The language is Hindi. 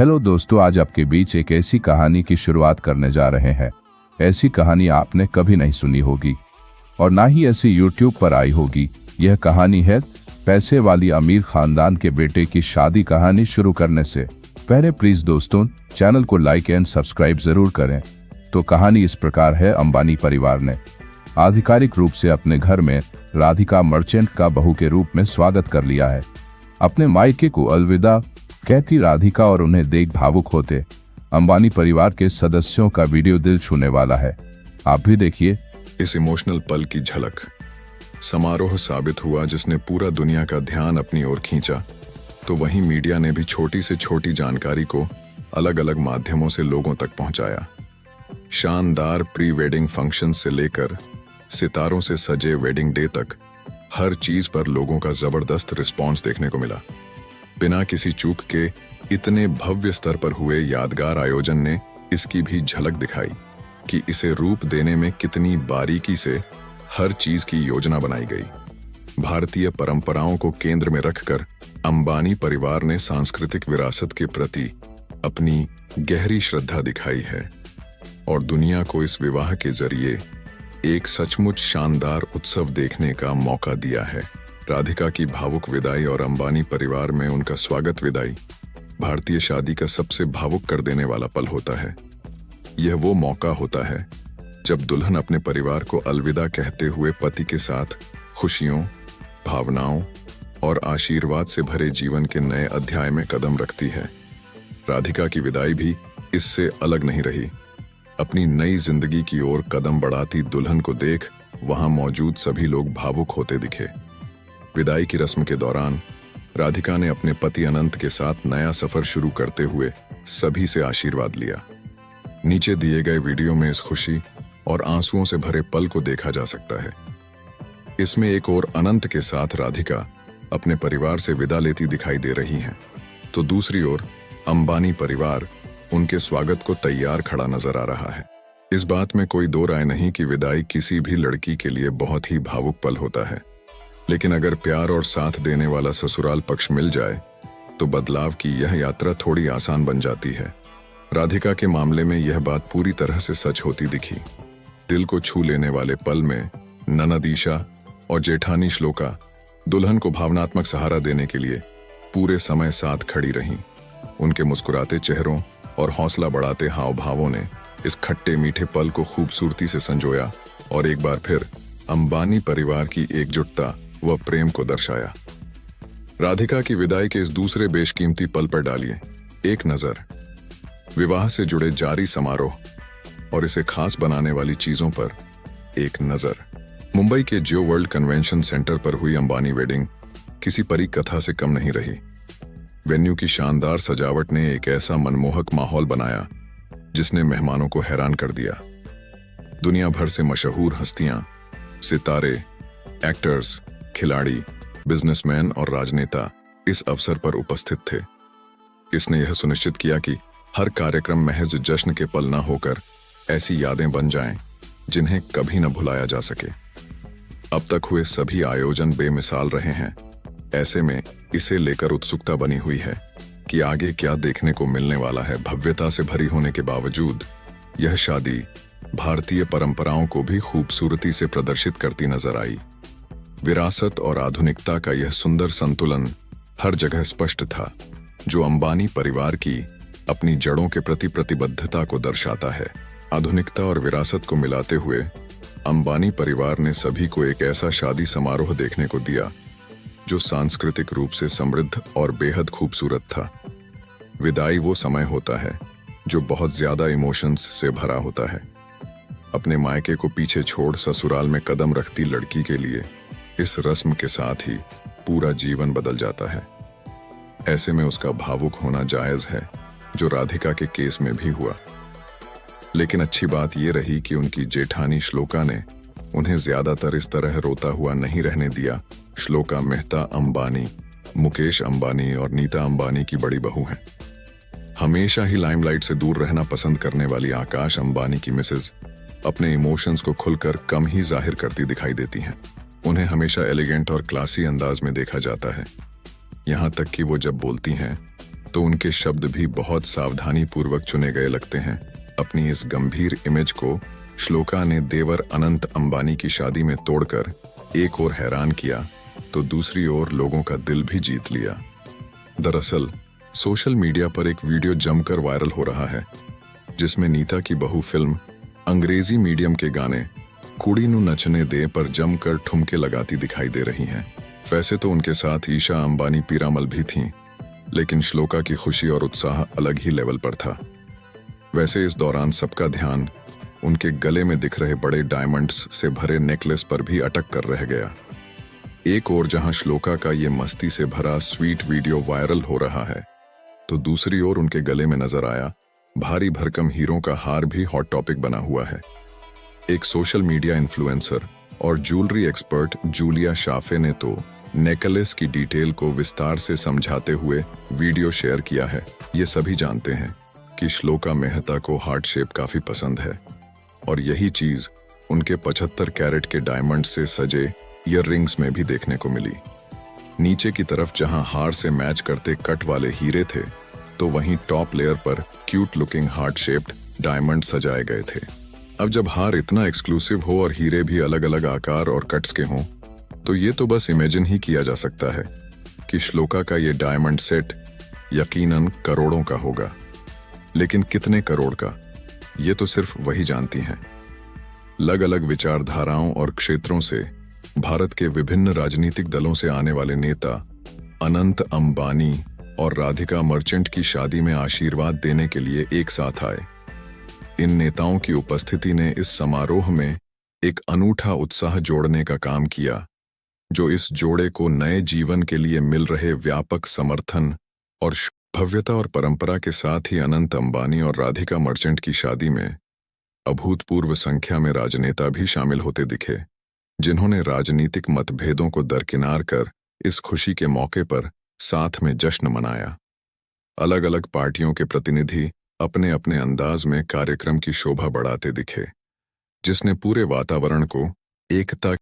हेलो दोस्तों, आज आपके बीच एक ऐसी कहानी की शुरुआत करने जा रहे हैं। ऐसी कहानी आपने कभी नहीं सुनी होगी और ना ही ऐसी यूट्यूब पर आई होगी। यह कहानी है पैसे वाली अमीर खानदान के बेटे की शादी। कहानी शुरू करने से पहले प्लीज दोस्तों चैनल को लाइक एंड सब्सक्राइब जरूर करें। तो कहानी इस प्रकार है। अंबानी परिवार ने आधिकारिक रूप से अपने घर में राधिका मर्चेंट का बहू के रूप में स्वागत कर लिया है। अपने मायके को अलविदा कहती राधिका और उन्हें देख भावुक होते अंबानी परिवार के सदस्यों का वीडियो दिल छूने वाला है। आप भी देखिए। इस इमोशनल पल की झलक समारोह साबित हुआ जिसने पूरा दुनिया का ध्यान अपनी ओर खींचा। तो वहीं मीडिया ने भी छोटी से छोटी जानकारी को अलग अलग माध्यमों से लोगों तक पहुंचाया। शानदार प्री वेडिंग फंक्शन से लेकर सितारों से सजे वेडिंग डे तक हर चीज पर लोगों का जबरदस्त रिस्पॉन्स देखने को मिला। बिना किसी चूक के इतने भव्य स्तर पर हुए यादगार आयोजन ने इसकी भी झलक दिखाई कि इसे रूप देने में कितनी बारीकी से हर चीज की योजना बनाई गई। भारतीय परंपराओं को केंद्र में रखकर अंबानी परिवार ने सांस्कृतिक विरासत के प्रति अपनी गहरी श्रद्धा दिखाई है और दुनिया को इस विवाह के जरिए एक सचमुच शानदार उत्सव देखने का मौका दिया है। राधिका की भावुक विदाई और अंबानी परिवार में उनका स्वागत विदाई भारतीय शादी का सबसे भावुक कर देने वाला पल होता है। यह वो मौका होता है जब दुल्हन अपने परिवार को अलविदा कहते हुए पति के साथ खुशियों, भावनाओं और आशीर्वाद से भरे जीवन के नए अध्याय में कदम रखती है। राधिका की विदाई भी इससे अलग नहीं रही। अपनी नई जिंदगी की ओर कदम बढ़ाती दुल्हन को देख वहां मौजूद सभी लोग भावुक होते दिखे। विदाई की रस्म के दौरान राधिका ने अपने पति अनंत के साथ नया सफर शुरू करते हुए सभी से आशीर्वाद लिया। नीचे दिए गए वीडियो में इस खुशी और आंसुओं से भरे पल को देखा जा सकता है। इसमें एक और अनंत के साथ राधिका अपने परिवार से विदा लेती दिखाई दे रही हैं, तो दूसरी ओर अंबानी परिवार उनके स्वागत को तैयार खड़ा नजर आ रहा है। इस बात में कोई दो राय नहीं कि विदाई किसी भी लड़की के लिए बहुत ही भावुक पल होता है, लेकिन अगर प्यार और साथ देने वाला ससुराल पक्ष मिल जाए तो बदलाव की यह यात्रा थोड़ी आसान बन जाती है। राधिका के मामले में यह बात पूरी तरह से सच होती दिखी। दिल को छू लेने वाले पल में ननद ईशा और जेठानी श्लोका दुल्हन को भावनात्मक सहारा देने के लिए पूरे समय साथ खड़ी रहीं। उनके मुस्कुराते चेहरों और हौसला बढ़ाते हाव भावों ने इस खट्टे मीठे पल को खूबसूरती से संजोया और एक बार फिर अंबानी परिवार की एकजुटता व प्रेम को दर्शाया। राधिका की विदाई के इस दूसरे बेशकीमती पल पर डालिए एक नजर। विवाह से जुड़े जारी समारोह और इसे खास बनाने वाली चीजों पर एक नजर। मुंबई के जियो वर्ल्ड कन्वेंशन सेंटर पर हुई अंबानी वेडिंग किसी परी कथा से कम नहीं रही। वेन्यू की शानदार सजावट ने एक ऐसा मनमोहक माहौल बनाया जिसने मेहमानों को हैरान कर दिया। दुनिया भर से मशहूर हस्तियां, सितारे, एक्टर्स, खिलाड़ी, बिजनेसमैन और राजनेता इस अवसर पर उपस्थित थे। इसने यह सुनिश्चित किया कि हर कार्यक्रम महज जश्न के पल न होकर ऐसी यादें बन जाएं जिन्हें कभी न भुलाया जा सके। अब तक हुए सभी आयोजन बेमिसाल रहे हैं। ऐसे में इसे लेकर उत्सुकता बनी हुई है कि आगे क्या देखने को मिलने वाला है। भव्यता से भरी होने के बावजूद यह शादी भारतीय परंपराओं को भी खूबसूरती से प्रदर्शित करती नजर आई। विरासत और आधुनिकता का यह सुंदर संतुलन हर जगह स्पष्ट था, जो अंबानी परिवार की अपनी जड़ों के प्रति प्रतिबद्धता को दर्शाता है। आधुनिकता और विरासत को मिलाते हुए अंबानी परिवार ने सभी को एक ऐसा शादी समारोह देखने को दिया जो सांस्कृतिक रूप से समृद्ध और बेहद खूबसूरत था। विदाई वो समय होता है जो बहुत ज्यादा इमोशंस से भरा होता है। अपने मायके को पीछे छोड़ ससुराल में कदम रखती लड़की के लिए इस रस्म के साथ ही पूरा जीवन बदल जाता है। ऐसे में उसका भावुक होना जायज है, जो राधिका के केस में भी हुआ। लेकिन अच्छी बात यह रही कि उनकी जेठानी श्लोका ने उन्हें ज्यादातर इस तरह रोता हुआ नहीं रहने दिया। श्लोका मेहता अंबानी, मुकेश अंबानी और नीता अंबानी की बड़ी बहू हैं। हमेशा ही लाइमलाइट से दूर रहना पसंद करने वाली आकाश अंबानी की मिसेज अपने इमोशंस को खुलकर कम ही जाहिर करती दिखाई देती हैं। उन्हें हमेशा एलिगेंट और क्लासी अंदाज में देखा जाता है। यहाँ तक कि वो जब बोलती हैं तो उनके शब्द भी बहुत सावधानी पूर्वक चुने गए लगते हैं। अपनी इस गंभीर इमेज को श्लोका ने देवर अनंत अंबानी की शादी में तोड़कर एक ओर हैरान किया तो दूसरी ओर लोगों का दिल भी जीत लिया। दरअसल सोशल मीडिया पर एक वीडियो जमकर वायरल हो रहा है जिसमें नीता की बहू फिल्म अंग्रेजी मीडियम के गाने कुड़ी नू नचने दे पर जमकर ठुमके लगाती दिखाई दे रही हैं। वैसे तो उनके साथ ईशा अंबानी पीरामल भी थीं, लेकिन श्लोका की खुशी और उत्साह अलग ही लेवल पर था। वैसे इस दौरान सबका ध्यान उनके गले में दिख रहे बड़े डायमंड्स से भरे नेकलेस पर भी अटक कर रह गया। एक ओर जहां श्लोका का ये मस्ती से भरा स्वीट वीडियो वायरल हो रहा है, तो दूसरी ओर उनके गले में नजर आया भारी भरकम हीरों का हार भी हॉट टॉपिक बना हुआ है। एक सोशल मीडिया इन्फ्लुएंसर और ज्वेलरी एक्सपर्ट जूलिया शाफे ने तो नेकलेस की डिटेल को विस्तार से समझाते हुए वीडियो शेयर किया है। ये सभी जानते हैं कि श्लोका मेहता को हार्ट शेप काफी पसंद है और यही चीज उनके 75 कैरेट के डायमंड से सजे ईयररिंग्स में भी देखने को मिली। नीचे की तरफ जहां हार से मैच करते कट वाले हीरे थे, तो वहीं टॉप लेयर पर cute looking heart shaped diamond सजाए गए थे। अब जब हार इतना एक्सक्लूसिव हो और हीरे भी अलग अलग आकार और कट्स के हों, तो ये तो बस इमेजिन ही किया जा सकता है कि श्लोका का ये डायमंड सेट यकीनन करोड़ों का होगा। लेकिन कितने करोड़ का, ये तो सिर्फ वही जानती हैं। अलग अलग विचारधाराओं और क्षेत्रों से भारत के विभिन्न राजनीतिक दलों से आने वाले नेता अनंत अंबानी और राधिका मर्चेंट की शादी में आशीर्वाद देने के लिए एक साथ आए। इन नेताओं की उपस्थिति ने इस समारोह में एक अनूठा उत्साह जोड़ने का काम किया, जो इस जोड़े को नए जीवन के लिए मिल रहे व्यापक समर्थन और भव्यता और परंपरा के साथ ही अनंत अंबानी और राधिका मर्चेंट की शादी में अभूतपूर्व संख्या में राजनेता भी शामिल होते दिखे, जिन्होंने राजनीतिक मतभेदों को दरकिनार कर इस खुशी के मौके पर साथ में जश्न मनाया। अलग अलग पार्टियों के प्रतिनिधि अपने अपने अंदाज में कार्यक्रम की शोभा बढ़ाते दिखे, जिसने पूरे वातावरण को एकता